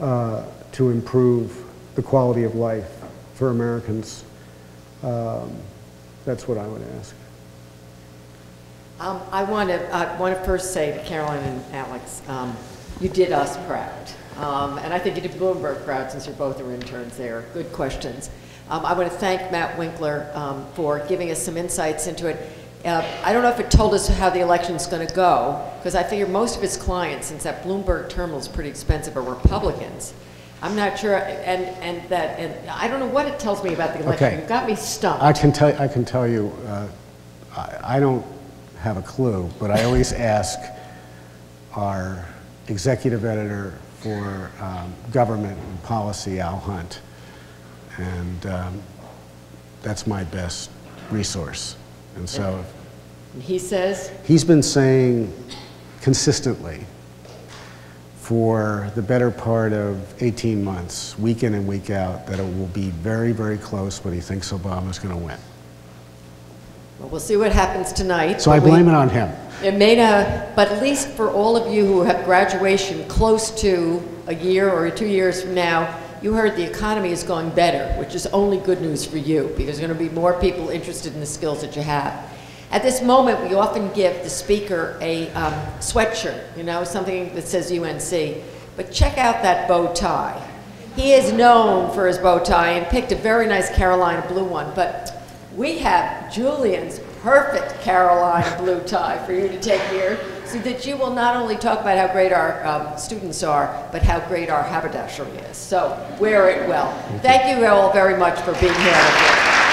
to improve the quality of life for Americans. That's what I would ask. I want to first say to Carolyn and Alex, you did us proud. And I think you did Bloomberg proud since you both are interns there. Good questions. I want to thank Matt Winkler for giving us some insights into it. I don't know if it told us how the election's going to go, because I figure most of his clients, since that Bloomberg terminal is pretty expensive, are Republicans. I'm not sure, and I don't know what it tells me about the election. Okay. You got me stumped. I can tell you, I don't have a clue, but I always ask our executive editor for government and policy, Al Hunt, and that's my best resource. And so, And he says? He's been saying consistently for the better part of 18 months, week in and week out, that it will be very, very close, but he thinks Obama's going to win. Well, we'll see what happens tonight. So I blame it on him. It may not, but at least for all of you who have graduation close to a year or 2 years from now, you heard the economy is going better, which is only good news for you, because there's going to be more people interested in the skills that you have. At this moment, we often give the speaker a sweatshirt, you know, something that says UNC. but check out that bow tie. He is known for his bow tie and picked a very nice Carolina blue one, but we have Julian's perfect Carolina blue tie for you to take here so that you will not only talk about how great our students are, but how great our haberdashery is. So wear it well. Thank you all very much for being here.